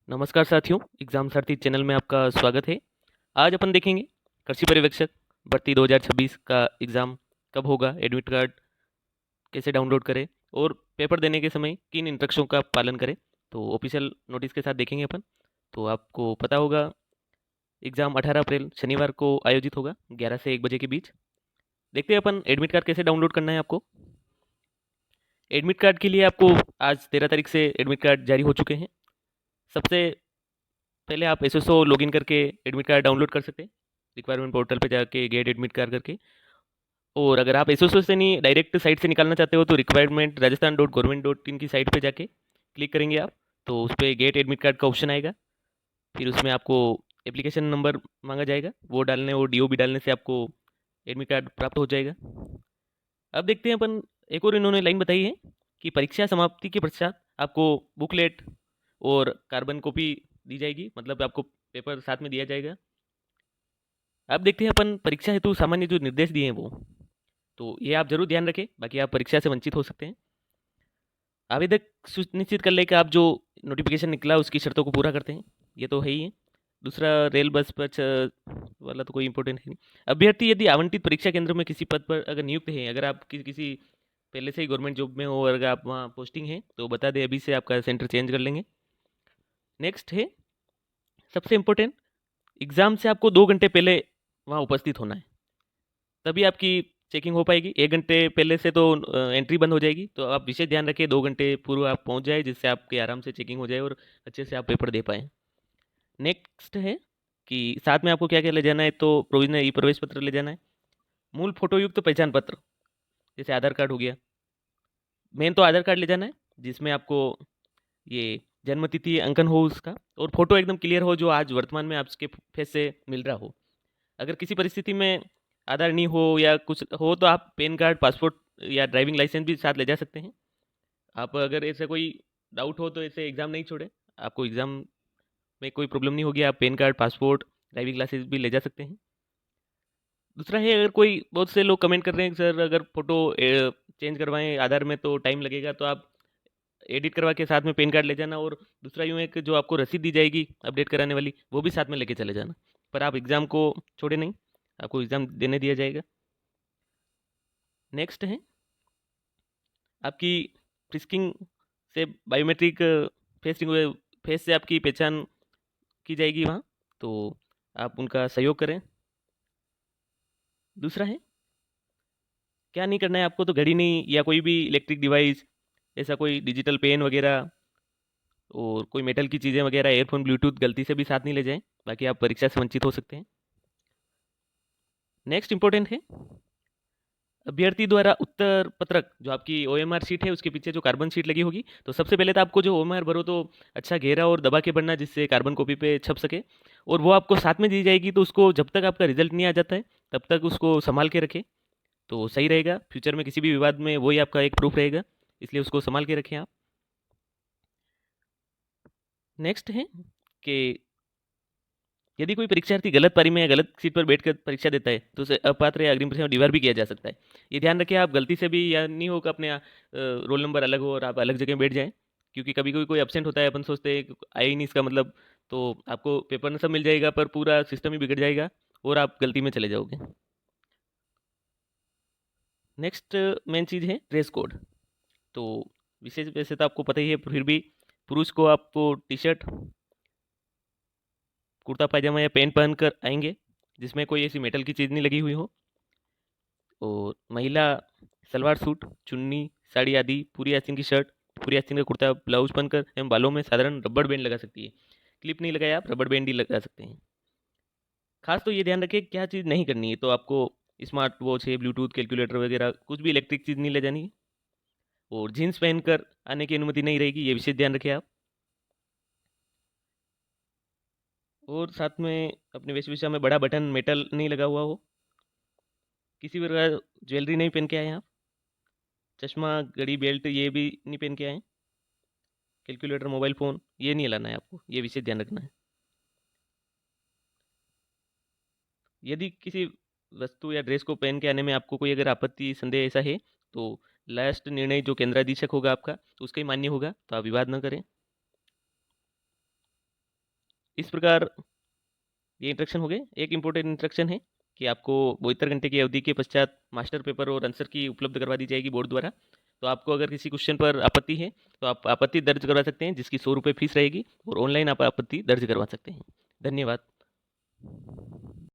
नमस्कार साथियों, एग्जाम सारथी चैनल में आपका स्वागत है। आज अपन देखेंगे कृषि पर्यवेक्षक भर्ती 2026 का एग्ज़ाम कब होगा, एडमिट कार्ड कैसे डाउनलोड करें और पेपर देने के समय किन इंस्ट्रक्शंस का पालन करें। तो ऑफिशियल नोटिस के साथ देखेंगे अपन। तो आपको पता होगा एग्ज़ाम 18 अप्रैल शनिवार को आयोजित होगा 11 से 1 बजे के बीच। देखते हैं अपन एडमिट कार्ड कैसे डाउनलोड करना है आपको। एडमिट कार्ड के लिए आपको आज 13 तारीख से एडमिट कार्ड जारी हो चुके हैं। सबसे पहले आप एसएसओ लॉगिन करके एडमिट कार्ड डाउनलोड कर सकते हैं, रिक्वायरमेंट पोर्टल पे जाके गेट एडमिट कार्ड करके। और अगर आप एसएसओ से नहीं डायरेक्ट साइट से निकालना चाहते हो तो requirement Rajasthan dot government dot in की साइट पे जाके क्लिक करेंगे आप, तो उस पर गेट एडमिट कार्ड का ऑप्शन आएगा। फिर उसमें आपको एप्लीकेशन नंबर मांगा जाएगा, वो डालने और डीओबी डालने से आपको एडमिट कार्ड प्राप्त हो जाएगा। अब देखते हैं अपन, एक और इन्होंने लाइन बताई है कि परीक्षा समाप्ति के पश्चात आपको बुकलेट और कार्बन कॉपी दी जाएगी, मतलब आपको पेपर साथ में दिया जाएगा। अब देखते हैं अपन परीक्षा हेतु सामान्य जो निर्देश दिए हैं वो, तो ये आप जरूर ध्यान रखें, बाकी आप परीक्षा से वंचित हो सकते हैं। आवेदक सुनिश्चित कर ले कि आप जो नोटिफिकेशन निकला उसकी शर्तों को पूरा करते हैं, ये तो है ही है। दूसरा, रेल बस पर वाला तो कोई इंपॉर्टेंट है नहीं। अभ्यर्थी यदि आवंटित परीक्षा केंद्र में किसी पद पर अगर नियुक्त है, अगर आप किसी पहले से ही गवर्नमेंट जॉब में हो और अगर आप वहाँ पोस्टिंग है तो बता दें, अभी से आपका सेंटर चेंज कर लेंगे। नेक्स्ट है सबसे इम्पोर्टेंट, एग्ज़ाम से आपको 2 घंटे पहले वहाँ उपस्थित होना है, तभी आपकी चेकिंग हो पाएगी। 1 घंटे पहले से तो एंट्री बंद हो जाएगी, तो आप विशेष ध्यान रखें 2 घंटे पूर्व आप पहुँच जाए, जिससे आपके आराम से चेकिंग हो जाए और अच्छे से आप पेपर दे पाएँ। नेक्स्ट है कि साथ में आपको क्या क्या ले जाना है, तो प्रोविजनल ई प्रवेश पत्र ले जाना है, मूल फोटो युक्त पहचान पत्र जैसे आधार कार्ड हो गया। मेन तो आधार कार्ड ले जाना है जिसमें आपको ये जन्म तिथि अंकन हो उसका, और फोटो एकदम क्लियर हो जो आज वर्तमान में आपके फेस से मिल रहा हो। अगर किसी परिस्थिति में आधार नहीं हो या कुछ हो तो आप पैन कार्ड, पासपोर्ट या ड्राइविंग लाइसेंस भी साथ ले जा सकते हैं। आप अगर ऐसे कोई डाउट हो तो ऐसे एग्ज़ाम नहीं छोड़े, आपको एग्ज़ाम में कोई प्रॉब्लम नहीं होगी, आप PAN card, passport, driving licence भी ले जा सकते हैं। दूसरा है, अगर कोई, बहुत से लोग कमेंट कर रहे हैं कि सर अगर फ़ोटो चेंज करवाएं आधार में तो टाइम लगेगा, तो आप एडिट करवा के साथ में पैन कार्ड ले जाना। और दूसरा यूँ है कि जो आपको रसीद दी जाएगी अपडेट कराने वाली, वो भी साथ में लेके चले जाना। पर आप एग्ज़ाम को छोड़े नहीं, आपको एग्ज़ाम देने दिया जाएगा। नेक्स्ट है आपकी फ्रिस्किंग से बायोमेट्रिक फेस फेस से आपकी पहचान की जाएगी वहाँ, तो आप उनका सहयोग करें। दूसरा है, क्या नहीं करना है आपको, तो घड़ी नहीं या कोई भी इलेक्ट्रिक डिवाइस, ऐसा कोई डिजिटल पेन वगैरह और कोई मेटल की चीज़ें वगैरह, एयरफोन, ब्लूटूथ गलती से भी साथ नहीं ले जाएं, बाकी आप परीक्षा से वंचित हो सकते हैं। नेक्स्ट इंपॉर्टेंट है, अभ्यर्थी द्वारा उत्तर पत्रक, जो आपकी ओएमआर शीट है उसके पीछे जो कार्बन शीट लगी होगी, तो सबसे पहले तो आपको जो ओएमआर भरो तो अच्छा घेरा और दबा के भरना, जिससे कार्बन कॉपी पे छप सके। और वो आपको साथ में दी जाएगी, तो उसको जब तक आपका रिजल्ट नहीं आ जाता है तब तक उसको संभाल के रखें, तो सही रहेगा। फ्यूचर में किसी भी विवाद में वही आपका एक प्रूफ रहेगा, इसलिए उसको संभाल के रखें आप। नेक्स्ट है कि यदि कोई परीक्षार्थी गलत पारी में या गलत सीट पर बैठकर परीक्षा देता है तो उसे अपात्र या अग्रिम परीक्षा में डिवार भी किया जा सकता है। ये ध्यान रखें, आप गलती से भी या नहीं हो कि अपने रोल नंबर अलग हो और आप अलग जगह बैठ जाएं, क्योंकि कभी कभी कोई एब्सेंट होता है, अपन सोचते हैं कि आया ही नहीं इसका मतलब, तो आपको पेपर में सब मिल जाएगा पर पूरा सिस्टम ही बिगड़ जाएगा और आप गलती में चले जाओगे। नेक्स्ट मेन चीज़ है ड्रेस कोड। तो विशेष वैसे तो आपको पता ही है, फिर भी पुरुष को आपको टी शर्ट, कुर्ता पायजामा या पैंट पहन कर आएंगे जिसमें कोई ऐसी मेटल की चीज़ नहीं लगी हुई हो। और महिला सलवार सूट, चुन्नी, साड़ी आदि पूरी आस्तीन की शर्ट, पूरी आस्तीन का कुर्ता, ब्लाउज पहनकर एवं बालों में साधारण रबड़ बैंड लगा सकती है। क्लिप नहीं लगाया, आप रबड़ बैंड ही लगा सकते हैं। खास तो ये ध्यान रखें क्या चीज़ नहीं करनी है, तो आपको स्मार्ट वॉच है, ब्लूटूथ, कैलकुलेटर वगैरह कुछ भी इलेक्ट्रिक चीज़ नहीं ले जानी है। और जीन्स पहनकर आने की अनुमति नहीं रहेगी, ये विशेष ध्यान रखें आप। और साथ में अपने वेशभूषा में बड़ा बटन मेटल नहीं लगा हुआ हो, किसी भी प्रकार ज्वेलरी नहीं पहन के आए आप, चश्मा, घड़ी, बेल्ट ये भी नहीं पहन के आए, कैलकुलेटर, मोबाइल फ़ोन ये नहीं लाना है आपको, ये विशेष ध्यान रखना है। यदि किसी वस्तु या ड्रेस को पहन के आने में आपको कोई अगर आपत्ति, संदेह ऐसा है, तो लास्ट निर्णय जो केंद्राधीशक होगा आपका, तो उसका ही मान्य होगा, तो आप विवाद न करें। इस प्रकार ये इंस्ट्रक्शन हो गए। एक इम्पोर्टेंट इंस्ट्रक्शन है कि आपको 72 घंटे की अवधि के पश्चात मास्टर पेपर और आंसर की उपलब्ध करवा दी जाएगी बोर्ड द्वारा। तो आपको अगर किसी क्वेश्चन पर आपत्ति है तो आप आपत्ति दर्ज करवा सकते हैं, जिसकी 100 रुपये फीस रहेगी, और ऑनलाइन आप आपत्ति दर्ज करवा सकते हैं। धन्यवाद।